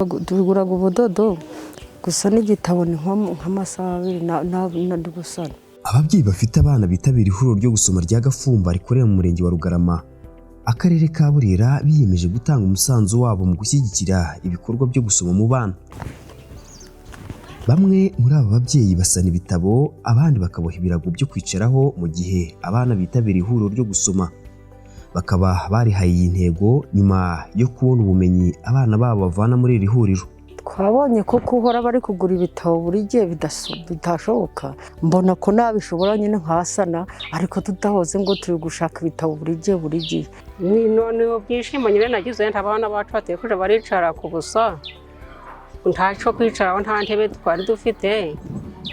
tuguraga ubudodo gusa n'igitabo ni nk'amasaha 2 na gusana. Ababyeyi bafite abana bitabira ihuriro ryo gusoma rya Gafumba rikorera mu murenge wa Rugarama, akarere ka Burera, biyemeje gutanga umusanzu wabo mu gushyigikira ibikorwa byo gusoma mu bana. Bamwe muri aba babyeyi basana ibitabo, abandi bakaboha ibirago byo kwicaraho mu gihe abana bitabira ihuriro ryo gusoma. Bakaba barihaye iyi ntego nyuma yo kubona ubumenyi abana babo bavana muri iri huriro. Twabonye ko kuhora bari kugura ibitabo buri gihe bitashoboka, mbona ko nabishobora nyine nkasana, ariko tutahoze ngo turi gushaka ibitabo buri gihe. None byishimo nyine nagize abana bacu bateye kuja baricara ku busa, ntaco kwicaraho, nta ntebe twari dufite,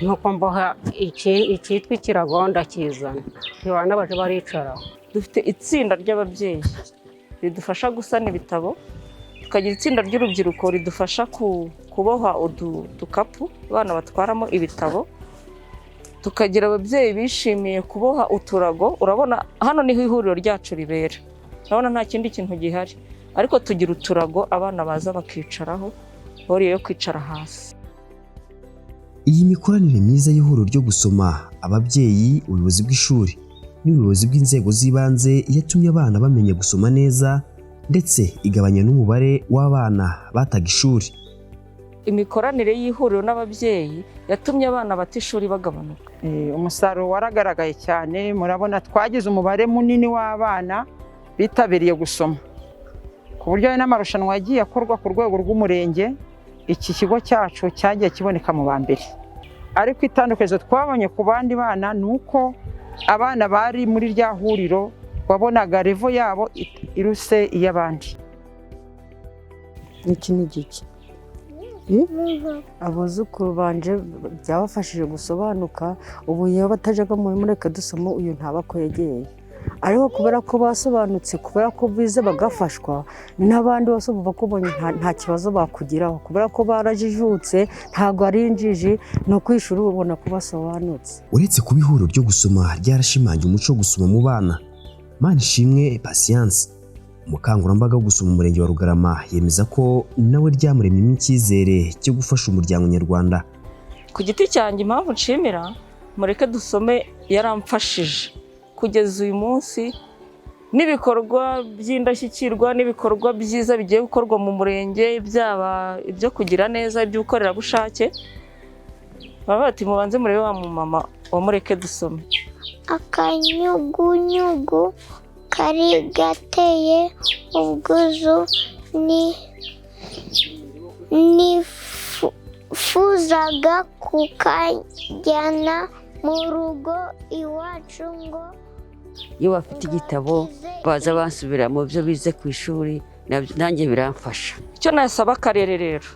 nuko mboha icyitwa ikirago ndakizana, abana baje baricaraho. Dufite itsinda ry'ababyeyi ridufasha gusana ibitabo, tukagira itsinda ry'urubyiruko ridufasha kuboha udukapu abana batwaramo ibitabo, tukagira ababyeyi bishimiye kuboha uturago. Urabona hano niho ihuriro ryacu ribera, urabona nta kindi kintu gihari, ariko tugira uturago abana baza bakicaraho boriye yo kwicara hasi. Iyi mikoranire myiza y'ihuriro ryo gusoma, ababyeyi, ubuyobozi bw'ishuri n'ubuyobozi bw'inzego z'ibanze yatumye abana bamenya gusoma neza, ndetse igabanya n'umubare w'abana bataga ishuri. Imikoranire y'ihuriro n'ababyeyi yatumye abana bata ishuri bagabanuka. Umusaruro waragaragaye cyane, murabona twagize umubare munini w'abana bitabiriye gusoma, ku buryo n'amarushanwa yagiye akorwa ku rwego rw'umurenge. Iki kigo cyacu cyagiye kiboneka mu ba mbere, ariko itandukanye twabonye ku bandi bana ni uko abana bari muri rya huriro wabonaga revo yabo iruse iy'abandi. Iki ni giki abuzukuru banje byabafashije gusobanuka, ubu iyo batajaga muri mureke dusoma uyu ntabakwegeye, ariko kubera ko basobanutse, kubera ko bize bagafashwa, n'abandi bose bumva ko nta kibazo bakugiraho, kubera ko barajijutse, ntabwo ari injiji, no kwishura ubona ko basobanutse. Uretse kuba ihuriro ryo gusoma ryarashimangiye umuco wo gusoma mu bana, Manishimwe Patience, umukangurambaga wo gusoma mu murenge wa Rugarama, yemeza ko nawe ryamuremyemo icyizere cyo gufasha umuryango nyarwanda. Ku giti cyanjye impamvu nshimira mureke dusome yaramfashije kugeza uyu munsi, n'ibikorwa by'indashyikirwa n'ibikorwa byiza bigiye gukorwa mu murenge, byaba ibyo kugira neza, iby'ubukorerabushake, baba bati mubanze murebe wa mumama wa mureke dusome. Akanyugunyugu kari gateye ubwuzu, nifuzaga kukajyana mu rugo iwacu ngo. Iyo bafite igitabo baza basubira mu byo bize ku ishuri, nanjye biramfasha. Icyo nasaba akarere rero,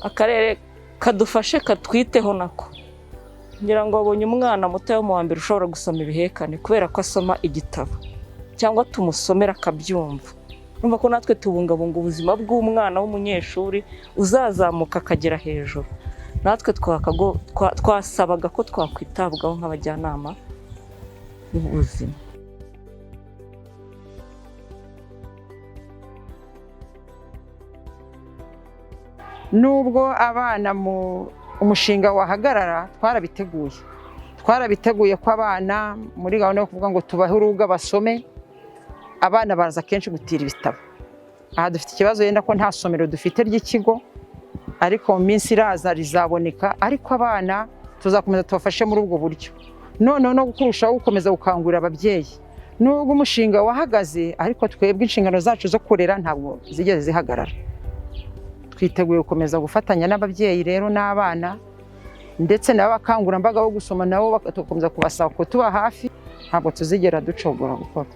akarere kadufashe katwiteho nako, ngira ngo abonye umwana muto wo mu wa mbere ushobora gusoma ibihekane kubera ko asoma igitabo, cyangwa tumusomera akabyumva. Numva ko natwe tubungabunga ubuzima bw'umwana w'umunyeshuri uzazamuka akagera hejuru. Natwe twasabaga ko twakwitabwaho nk'abajyanama b'ubuzima. Nubwo abana umushinga wahagarara, twarabiteguye ko abana muri gahunda yo kuvuga ngo tubahe urubuga basome, abana baraza kenshi gutira ibitabo. Aha dufite ikibazo yenda ko nta somero dufite ry'ikigo, ariko mu minsi iraza rizaboneka, ariko abana tuzakomeza tubafashe muri ubwo buryo. Noneho no kurushaho gukomeza gukangurira ababyeyi, nubwo umushinga wahagaze, ariko twebwe inshingano zacu zo kurera ntabwo zigeze zihagarara. Twiteguye gukomeza gufatanya n'ababyeyi rero n'abana, ndetse n'abakangurambaga bo gusoma nabo tugakomeza kubasaba ko tuba hafi, ntabwo tuzigera ducogora gukora.